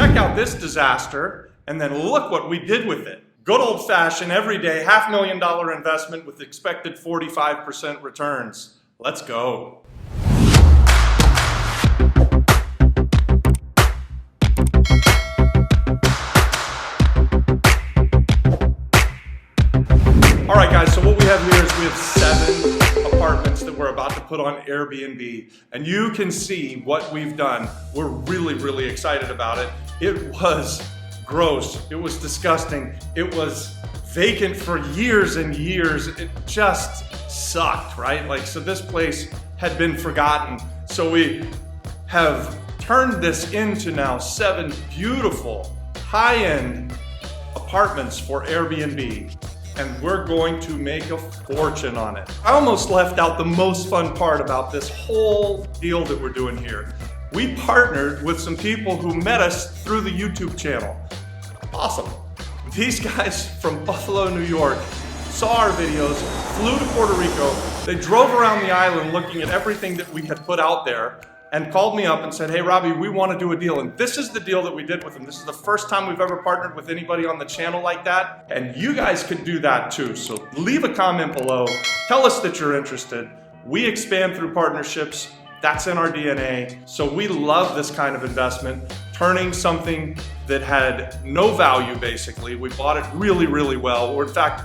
check out this disaster, and then look what we did with it. Good old-fashioned, everyday, $500,000 investment with expected 45% returns. Let's go. All right, guys, so what we have here is we have 7 apartments that we're about to put on Airbnb, and you can see what we've done. We're really, really excited about it. It was gross. It was disgusting. It was vacant for years and years. It just sucked, right? Like, so this place had been forgotten. So we have turned this into now 7 beautiful, high-end apartments for Airbnb. And we're going to make a fortune on it. I almost left out the most fun part about this whole deal that we're doing here. We partnered with some people who met us through the YouTube channel. Awesome. These guys from Buffalo, New York, saw our videos, flew to Puerto Rico. They drove around the island looking at everything that we had put out there and called me up and said, hey, Robbie, we want to do a deal. And this is the deal that we did with them. This is the first time we've ever partnered with anybody on the channel like that. And you guys can do that too. So leave a comment below. Tell us that you're interested. We expand through partnerships. That's in our DNA. So we love this kind of investment, turning something that had no value, basically. We bought it really, really well. Or in fact,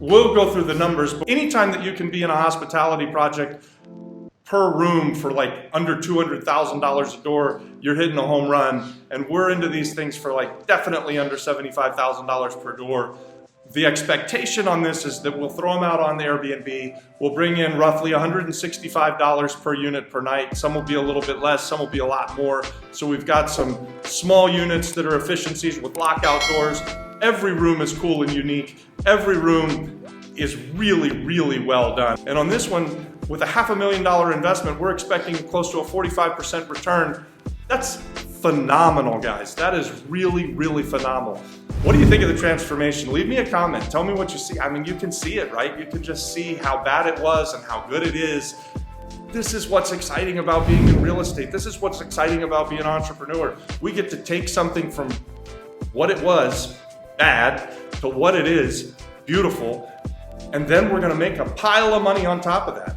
we'll go through the numbers. But anytime that you can be in a hospitality project per room for like under $200,000 a door, you're hitting a home run. And we're into these things for like definitely under $75,000 per door. The expectation on this is that we'll throw them out on the Airbnb. We'll bring in roughly $165 per unit per night. Some will be a little bit less, some will be a lot more. So we've got some small units that are efficiencies with lockout doors. Every room is cool and unique. Every room is really, really well done. And on this one, with a $500,000 investment, we're expecting close to a 45% return. That's phenomenal, guys. That is really, really phenomenal. What do you think of the transformation? Leave me a comment. Tell me what you see. I mean, you can see it, right? You can just see how bad it was and how good it is. This is what's exciting about being in real estate. This is what's exciting about being an entrepreneur. We get to take something from what it was, bad, to what it is, beautiful, and then we're gonna make a pile of money on top of that.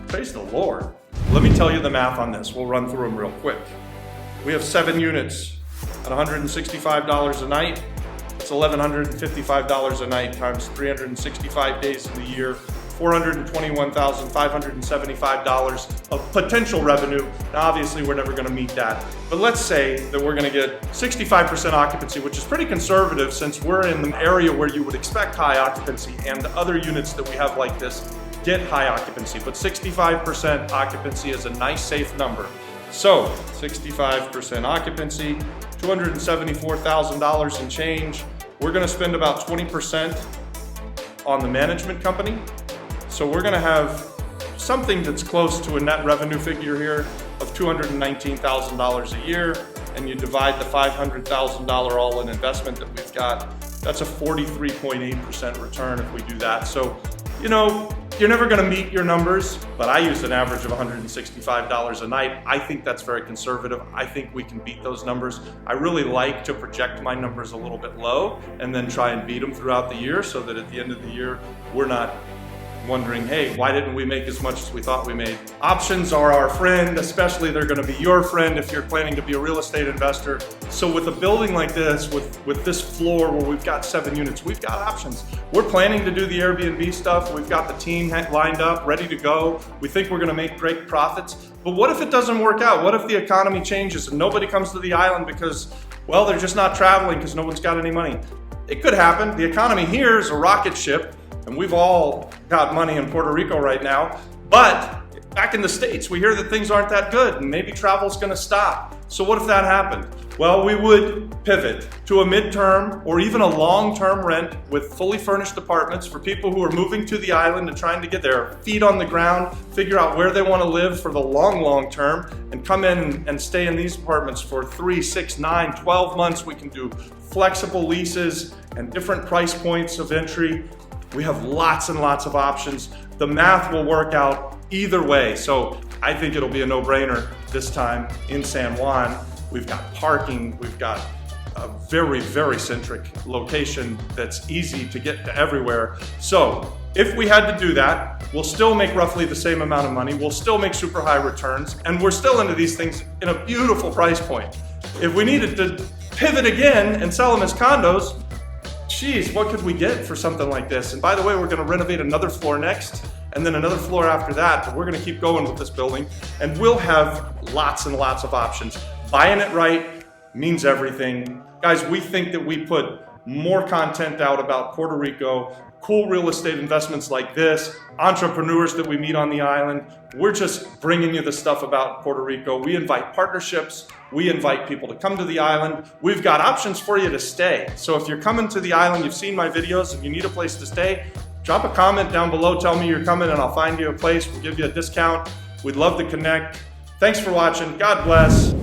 Praise the Lord. Let me tell you the math on this. We'll run through them real quick. We have 7 units at $165 a night. It's $1,155 a night times 365 days in the year, $421,575 of potential revenue. Now, obviously, we're never gonna meet that. But let's say that we're gonna get 65% occupancy, which is pretty conservative since we're in an area where you would expect high occupancy, and the other units that we have like this get high occupancy. But 65% occupancy is a nice, safe number. So 65% occupancy, $274,000 and change. We're gonna spend about 20% on the management company. So we're gonna have something that's close to a net revenue figure here of $219,000 a year, and you divide the $500,000 all-in investment that we've got, that's a 43.8% return if we do that. So, you know, you're never gonna meet your numbers, but I use an average of $165 a night. I think that's very conservative. I think we can beat those numbers. I really like to project my numbers a little bit low and then try and beat them throughout the year so that at the end of the year, we're not wondering, hey, why didn't we make as much as we thought we made? Options are our friend, especially they're gonna be your friend if you're planning to be a real estate investor. So with a building like this, with this floor where we've got 7 units, we've got options. We're planning to do the Airbnb stuff. We've got the team lined up, ready to go. We think we're gonna make great profits. But what if it doesn't work out? What if the economy changes and nobody comes to the island because, well, they're just not traveling because no one's got any money? It could happen. The economy here is a rocket ship, and we've all got money in Puerto Rico right now. But back in the States, we hear that things aren't that good and maybe travel's gonna stop. So what if that happened? Well, we would pivot to a midterm or even a long-term rent with fully furnished apartments for people who are moving to the island and trying to get their feet on the ground, figure out where they wanna live for the long term, and come in and stay in these apartments for 3, 6, 9, 12 months. We can do flexible leases and different price points of entry. We have lots and lots of options. The math will work out either way. So I think it'll be a no-brainer this time in San Juan. We've got parking, we've got a very, very centric location that's easy to get to everywhere. So if we had to do that, we'll still make roughly the same amount of money, we'll still make super high returns, and we're still into these things in a beautiful price point. If we needed to pivot again and sell them as condos, geez, what could we get for something like this? And by the way, we're gonna renovate another floor next, and then another floor after that, but we're gonna keep going with this building, and we'll have lots and lots of options. Buying it right means everything. Guys, we think that we put more content out about Puerto Rico, cool real estate investments like this, entrepreneurs that we meet on the island. We're just bringing you the stuff about Puerto Rico. We invite partnerships. We invite people to come to the island. We've got options for you to stay. So if you're coming to the island, you've seen my videos, if you need a place to stay, drop a comment down below, tell me you're coming and I'll find you a place. We'll give you a discount. We'd love to connect. Thanks for watching. God bless.